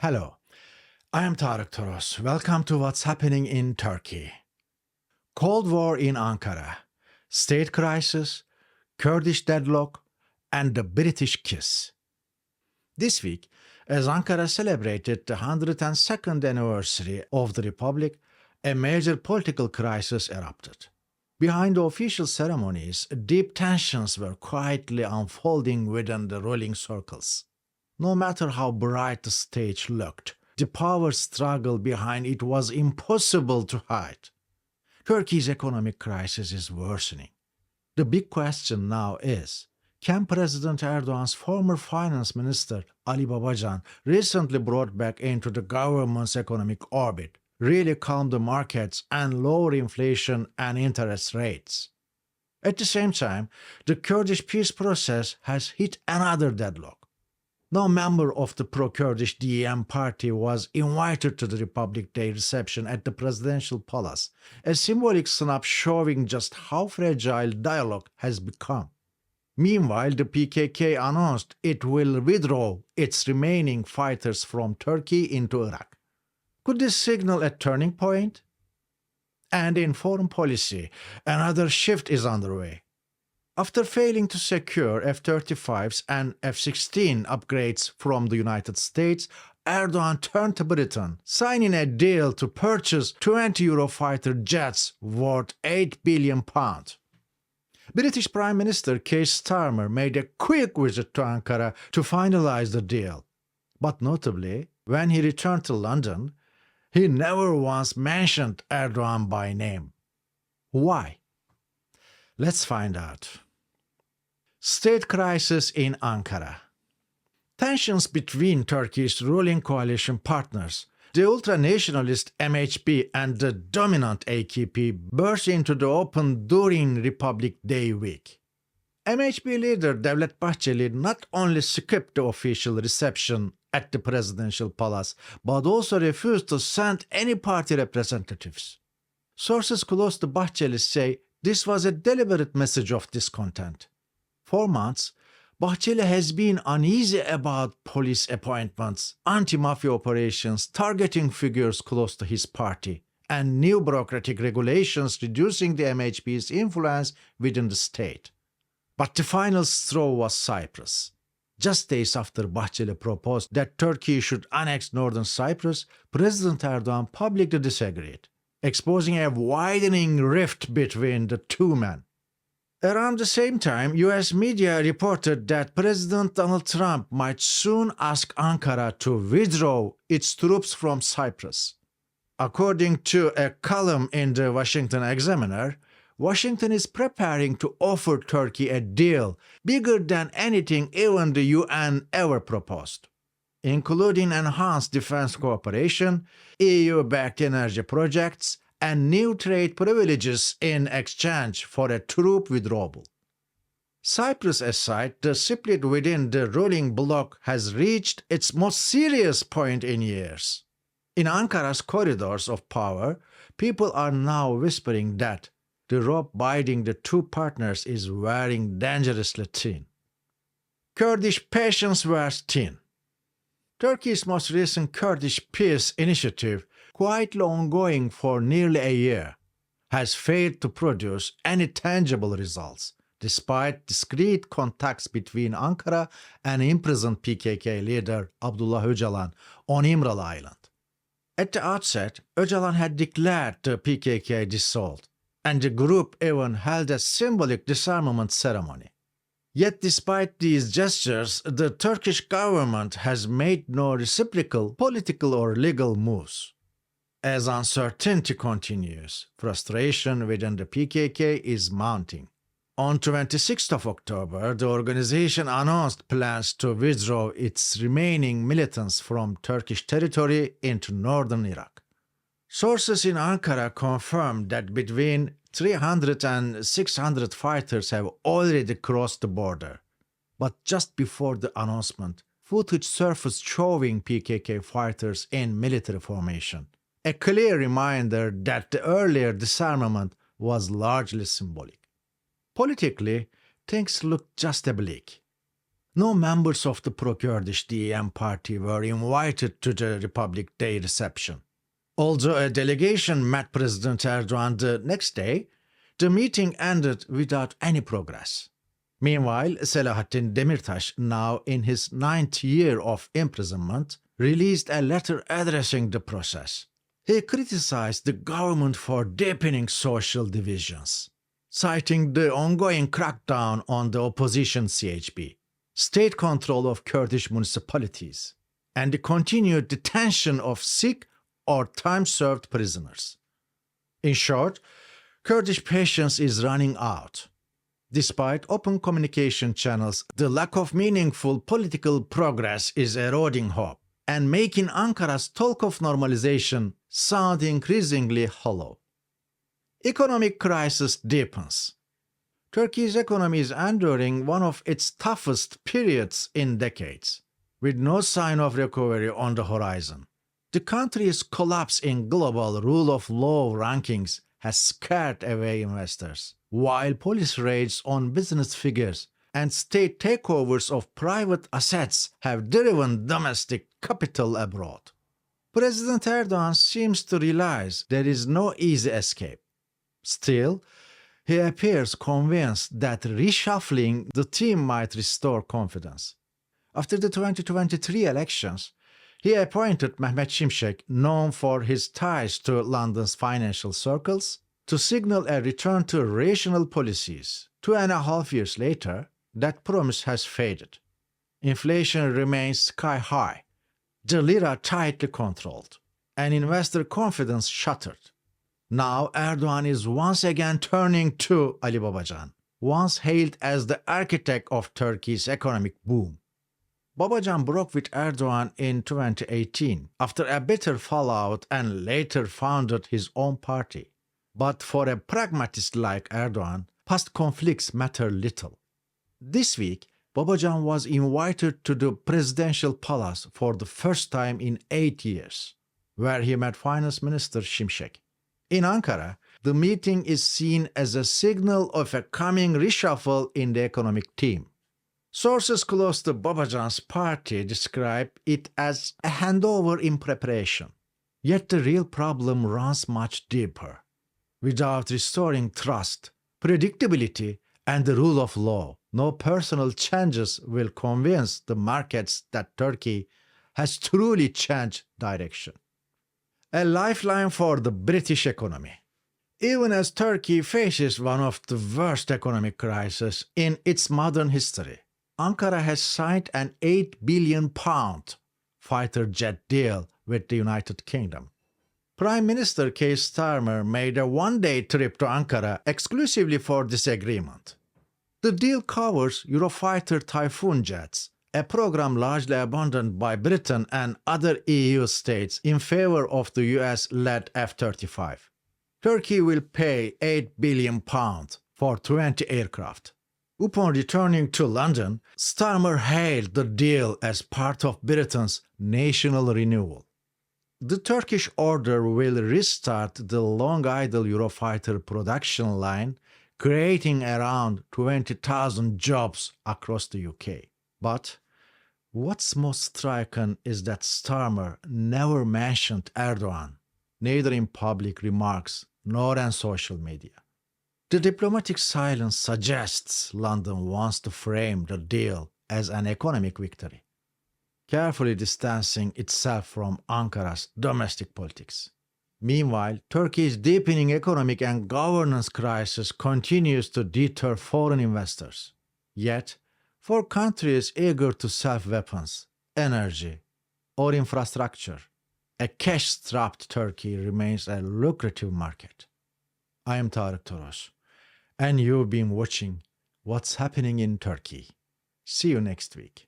Hello, I am Tarık Toros. Welcome to What's Happening in Turkey. Cold War in Ankara, State Crisis, Kurdish Deadlock, and the British Kiss. This week, as Ankara celebrated the 102nd anniversary of the Republic, a major political crisis erupted. Behind the official ceremonies, deep tensions were quietly unfolding within the ruling circles. No matter how bright the stage looked, the power struggle behind it was impossible to hide. Turkey's economic crisis is worsening. The big question now is, can President Erdoğan's former finance minister, Ali Babacan, recently brought back into the government's economic orbit, really calm the markets and lower inflation and interest rates? At the same time, the Kurdish peace process has hit another deadlock. No member of the pro-Kurdish DEM party was invited to the Republic Day reception at the presidential palace, a symbolic snap showing just how fragile dialogue has become. Meanwhile, the PKK announced it will withdraw its remaining fighters from Turkey into Iraq. Could this signal a turning point? And in foreign policy, another shift is underway. After failing to secure F-35s and F-16 upgrades from the United States, Erdoğan turned to Britain, signing a deal to purchase 20 Eurofighter jets worth £8 billion. British Prime Minister Keir Starmer made a quick visit to Ankara to finalize the deal. But notably, when he returned to London, he never once mentioned Erdoğan by name. Why? Let's find out. State crisis in Ankara. Tensions between Turkey's ruling coalition partners, the ultra-nationalist MHP and the dominant AKP, burst into the open during Republic Day week. MHP leader Devlet Bahçeli not only skipped the official reception at the presidential palace, but also refused to send any party representatives. Sources close to Bahçeli say this was a deliberate message of discontent. For months, Bahçeli has been uneasy about police appointments, anti-mafia operations targeting figures close to his party, and new bureaucratic regulations reducing the MHP's influence within the state. But the final straw was Cyprus. Just days after Bahçeli proposed that Turkey should annex northern Cyprus, President Erdoğan publicly disagreed, exposing a widening rift between the two men. Around the same time, US media reported that President Donald Trump might soon ask Ankara to withdraw its troops from Cyprus. According to a column in the Washington Examiner, Washington is preparing to offer Turkey a deal bigger than anything even the UN ever proposed, including enhanced defense cooperation, EU-backed energy projects, and new trade privileges in exchange for a troop withdrawal. Cyprus aside, the split within the ruling bloc has reached its most serious point in years. In Ankara's corridors of power, people are now whispering that the rope binding the two partners is wearing dangerously thin. Kurdish patience wears thin. Turkey's most recent Kurdish peace initiative, quietly ongoing for nearly a year, has failed to produce any tangible results, despite discreet contacts between Ankara and imprisoned PKK leader Abdullah Öcalan on İmralı Island. At the outset, Öcalan had declared the PKK dissolved, and the group even held a symbolic disarmament ceremony. Yet despite these gestures, the Turkish government has made no reciprocal political or legal moves. As uncertainty continues, frustration within the PKK is mounting. On 26th of October, the organization announced plans to withdraw its remaining militants from Turkish territory into northern Iraq. Sources in Ankara confirmed that between 300 and 600 fighters have already crossed the border. But just before the announcement, footage surfaced showing PKK fighters in military formation, a clear reminder that the earlier disarmament was largely symbolic. Politically, things looked just bleak. No members of the pro-Kurdish DEM party were invited to the Republic Day reception. Although a delegation met President Erdoğan the next day, the meeting ended without any progress. Meanwhile, Selahattin Demirtas, now in his 9th year of imprisonment, released a letter addressing the process. He criticized the government for deepening social divisions, citing the ongoing crackdown on the opposition CHP, state control of Kurdish municipalities, and the continued detention of sick or time-served prisoners. In short, Kurdish patience is running out. Despite open communication channels, the lack of meaningful political progress is eroding hope and making Ankara's talk of normalization sound increasingly hollow. Economic crisis deepens. Turkey's economy is enduring one of its toughest periods in decades, with no sign of recovery on the horizon. The country's collapse in global rule of law rankings has scared away investors, while police raids on business figures and state takeovers of private assets have driven domestic capital abroad. President Erdoğan seems to realize there is no easy escape. Still, he appears convinced that reshuffling the team might restore confidence. After the 2023 elections, he appointed Mehmet Şimşek, known for his ties to London's financial circles, to signal a return to rational policies. 2.5 years later, that promise has faded. Inflation remains sky-high, the lira tightly controlled, and investor confidence shattered. Now Erdoğan is once again turning to Ali Babacan, once hailed as the architect of Turkey's economic boom. Babacan broke with Erdoğan in 2018 after a bitter fallout and later founded his own party. But for a pragmatist like Erdoğan, past conflicts matter little. This week, Babacan was invited to the presidential palace for the first time in 8 years, where he met Finance Minister Şimşek. In Ankara, the meeting is seen as a signal of a coming reshuffle in the economic team. Sources close to Babacan's party describe it as a handover in preparation. Yet the real problem runs much deeper. Without restoring trust, predictability, and the rule of law, no personal changes will convince the markets that Turkey has truly changed direction. A lifeline for the British economy. Even as Turkey faces one of the worst economic crises in its modern history, Ankara has signed an £8 billion fighter jet deal with the United Kingdom. Prime Minister Keir Starmer made a one-day trip to Ankara exclusively for this agreement. The deal covers Eurofighter Typhoon jets, a program largely abandoned by Britain and other EU states in favor of the US-led F-35. Turkey will pay £8 billion for 20 aircraft. Upon returning to London, Starmer hailed the deal as part of Britain's national renewal. The Turkish order will restart the long-idle Eurofighter production line, creating around 20,000 jobs across the UK. But what's most striking is that Starmer never mentioned Erdoğan, neither in public remarks nor on social media. The diplomatic silence suggests London wants to frame the deal as an economic victory, carefully distancing itself from Ankara's domestic politics. Meanwhile, Turkey's deepening economic and governance crisis continues to deter foreign investors. Yet, for countries eager to sell weapons, energy, or infrastructure, a cash-strapped Turkey remains a lucrative market. I am Tarık Toros, and you've been watching What's Happening in Turkey. See you next week.